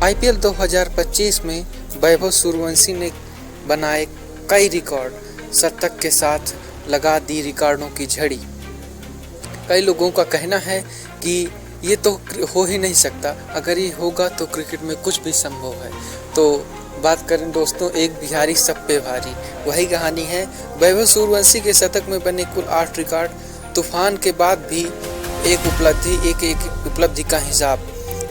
IPL 2025 में वैभव सूर्यवंशी ने बनाए कई रिकॉर्ड, शतक के साथ लगा दी रिकॉर्डों की झड़ी। कई लोगों का कहना है कि ये तो हो ही नहीं सकता, अगर ये होगा तो क्रिकेट में कुछ भी संभव है। तो बात करें दोस्तों, एक बिहारी सब पे भारी, वही कहानी है। वैभव सूर्यवंशी के शतक में बने कुल 8 रिकॉर्ड, तूफान के बाद भी एक उपलब्धि का हिसाब।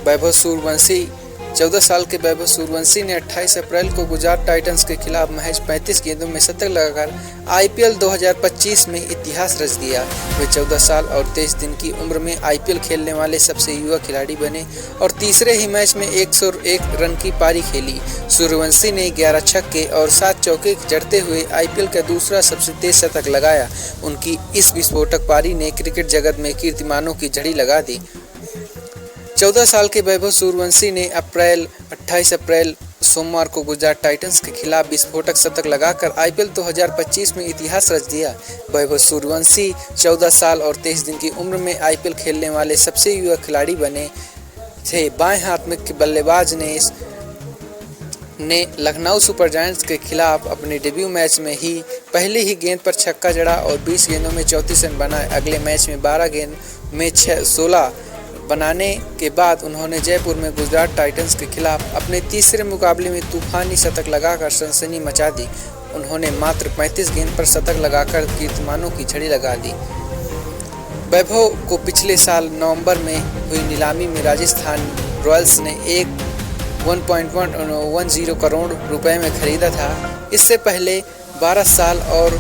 वैभव सूर्यवंशी 14 साल के वैभव सूर्यवंशी ने 28 अप्रैल को गुजरात टाइटंस के खिलाफ महज 35 गेंदों में शतक लगाकर आईपीएल 2025 में इतिहास रच दिया। वे 14 साल और 23 दिन की उम्र में आईपीएल खेलने वाले सबसे युवा खिलाड़ी बने और तीसरे ही मैच में 101 रन की पारी खेली। सूर्यवंशी ने 11 छक्के और 7 चौके जड़ते हुए आईपीएल का दूसरा सबसे तेज शतक लगाया। उनकी इस विस्फोटक पारी ने क्रिकेट जगत में कीर्तिमानों की झड़ी लगा दी। 14 साल के वैभव सूर्यवंशी ने 28 अप्रैल सोमवार को गुजरात टाइटंस के खिलाफ विस्फोटक शतक लगाकर आईपीएल 2025 में इतिहास रच दिया। वैभव सूर्यवंशी 14 साल और 23 दिन की उम्र में आईपीएल खेलने वाले सबसे युवा खिलाड़ी बने थे। बाएं हाथ में बल्लेबाज ने लखनऊ सुपर जायंट्स के खिलाफ अपने डेब्यू मैच में ही पहली ही गेंद पर छक्का जड़ा और 20 गेंदों में 34 रन बनाए। अगले मैच में 12 गेंद में 16 बनाने के बाद उन्होंने जयपुर में गुजरात टाइटंस के खिलाफ अपने तीसरे मुकाबले में तूफानी शतक लगाकर सनसनी मचा दी। उन्होंने मात्र 35 गेंद पर शतक लगाकर कीर्तिमानों की झड़ी लगा दी। वैभव को पिछले साल नवंबर में हुई नीलामी में राजस्थान रॉयल्स ने 1.10 करोड़ रुपए में खरीदा था। इससे पहले 12 साल और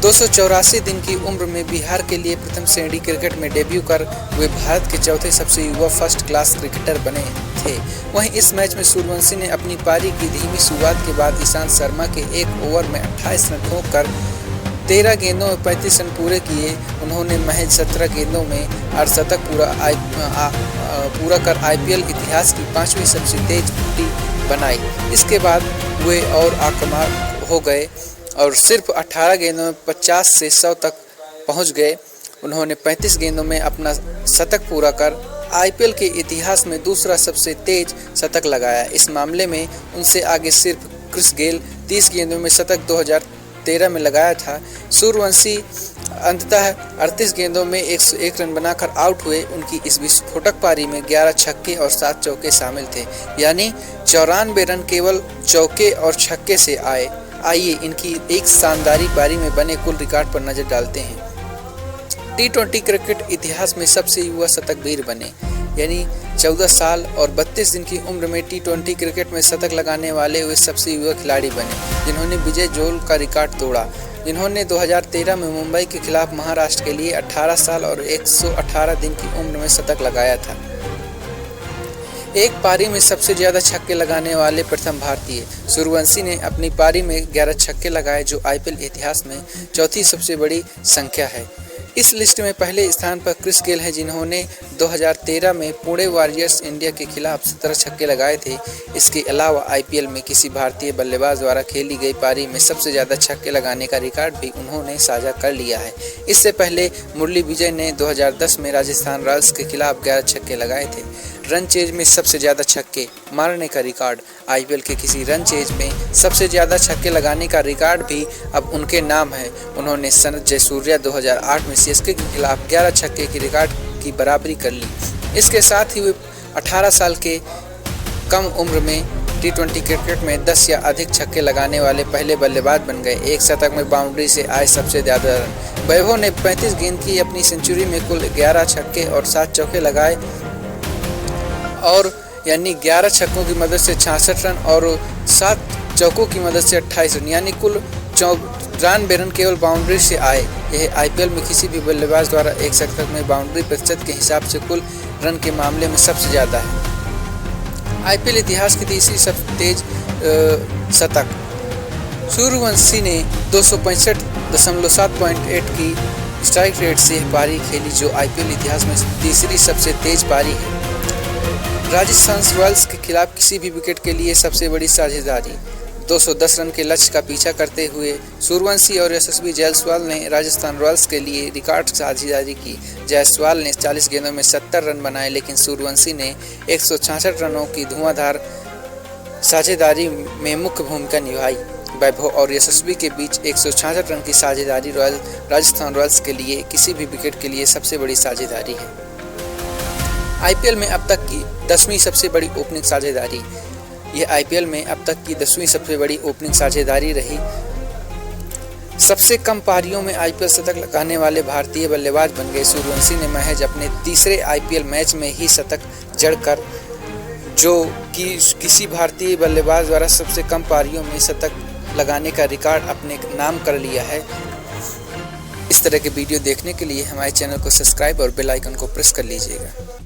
284 दिन की उम्र में बिहार के लिए प्रथम श्रेणी क्रिकेट में डेब्यू कर वे भारत के चौथे सबसे युवा फर्स्ट क्लास क्रिकेटर बने थे। वहीं इस मैच में सूर्यवंशी ने अपनी पारी की धीमी शुरुआत के बाद ईशांत शर्मा के एक ओवर में 28 रन ठोंककर 13 गेंदों में 35 रन पूरे किए। उन्होंने महज 17 गेंदों में अर्धशतक पूरा कर आईपीएल इतिहास की 5वीं सबसे तेज पारी बनाई। इसके बाद वे और आक्रामक हो गए और सिर्फ 18 गेंदों में 50 से 100 तक पहुंच गए। उन्होंने 35 गेंदों में अपना शतक पूरा कर आईपीएल के इतिहास में दूसरा सबसे तेज शतक लगाया। इस मामले में उनसे आगे सिर्फ क्रिस गेल 30 गेंदों में शतक 2013 में लगाया था। सूर्यवंशी अंततः 38 गेंदों में 101 रन बनाकर आउट हुए। उनकी इस विस्फोटक पारी में 11 छक्के और 7 चौके शामिल थे, यानी 94 रन केवल चौके और छक्के से आए। आइए इनकी एक शानदार पारी में बने कुल रिकॉर्ड पर नजर डालते हैं। टी20 क्रिकेट इतिहास में सबसे युवा शतकवीर बने, यानी 14 साल और 32 दिन की उम्र में टी20 क्रिकेट में शतक लगाने वाले वे सबसे युवा खिलाड़ी बने, जिन्होंने विजय जोल का रिकॉर्ड तोड़ा, जिन्होंने 2013 में मुंबई के खिलाफ महाराष्ट्र के लिए 18 साल और 118 दिन की उम्र में शतक लगाया था। एक पारी में सबसे ज्यादा छक्के लगाने वाले प्रथम भारतीय सूर्यवंशी ने अपनी पारी में 11 छक्के लगाए, जो आईपीएल इतिहास में चौथी सबसे बड़ी संख्या है। इस लिस्ट में पहले स्थान पर क्रिस गेल हैं, जिन्होंने 2013 में पुणे वॉरियर्स इंडिया के खिलाफ 17 छक्के लगाए थे। इसके अलावा आईपीएल में किसी भारतीय बल्लेबाज द्वारा खेली गई पारी में सबसे ज़्यादा छक्के लगाने का रिकॉर्ड भी उन्होंने साझा कर लिया है। इससे पहले मुरली विजय ने 2010 में राजस्थान रॉयल्स के खिलाफ 11 छक्के लगाए थे। रन चेज में सबसे ज़्यादा छक्के मारने का रिकॉर्ड, आईपीएल के किसी रन चेज में सबसे ज़्यादा छक्के लगाने का रिकॉर्ड भी अब उनके नाम है। उन्होंने सनत जयसूर्या 2008 में सीएसके के खिलाफ 11 छक्के की रिकॉर्ड की बराबरी कर ली। इसके साथ ही वे 18 साल के कम उम्र में टी20 क्रिकेट में 10 या अधिक छक्के लगाने वाले पहले बल्लेबाज बन गए। एक शतक में बाउंड्री से आए सबसे ज़्यादा रन। वैभव ने 35 गेंद की अपनी सेंचुरी में कुल 11 छक्के और 7 चौके लगाए और यानी 11 छक्कों की मदद से 66 रन और 7 चौकों की मदद से 28 रन, यानी कुल 94 रन केवल बाउंड्री से आए। यह आईपीएल में किसी भी बल्लेबाज द्वारा एक शतक में बाउंड्री प्रतिशत के हिसाब से कुल रन के मामले में सबसे ज़्यादा है। आईपीएल इतिहास की तीसरी सबसे तेज शतक सूर्यवंशी ने 265.7 की स्ट्राइक रेट से पारी खेली, जो आईपीएल इतिहास में तीसरी सबसे तेज पारी है। राजस्थान रॉयल्स के खिलाफ किसी भी विकेट के लिए सबसे बड़ी साझेदारी 210 रन के लक्ष्य का पीछा करते हुए सूर्यवंशी और यशस्वी जायसवाल ने राजस्थान रॉयल्स के लिए रिकॉर्ड साझेदारी की। जायसवाल ने 40 गेंदों में 70 रन बनाए, लेकिन सूर्यवंशी ने 166 रनों की धुआंधार साझेदारी में मुख्य भूमिका निभाई। वैभव और यशस्वी के बीच 166 रन की साझेदारी राजस्थान रॉयल्स के लिए किसी भी विकेट के लिए सबसे बड़ी साझेदारी है। आईपीएल में अब तक की 10वीं सबसे बड़ी ओपनिंग साझेदारी। यह आईपीएल में अब तक की 10वीं सबसे बड़ी ओपनिंग साझेदारी रही। सबसे कम पारियों में आईपीएल शतक लगाने वाले भारतीय बल्लेबाज बन गए। सूर्यवंशी ने महज अपने तीसरे आईपीएल मैच में ही शतक जड़कर, जो कि किसी भारतीय बल्लेबाज द्वारा सबसे कम पारियों में शतक लगाने का रिकॉर्ड अपने नाम कर लिया है। इस तरह के वीडियो देखने के लिए हमारे चैनल को सब्सक्राइब और बेल आइकन को प्रेस कर लीजिएगा।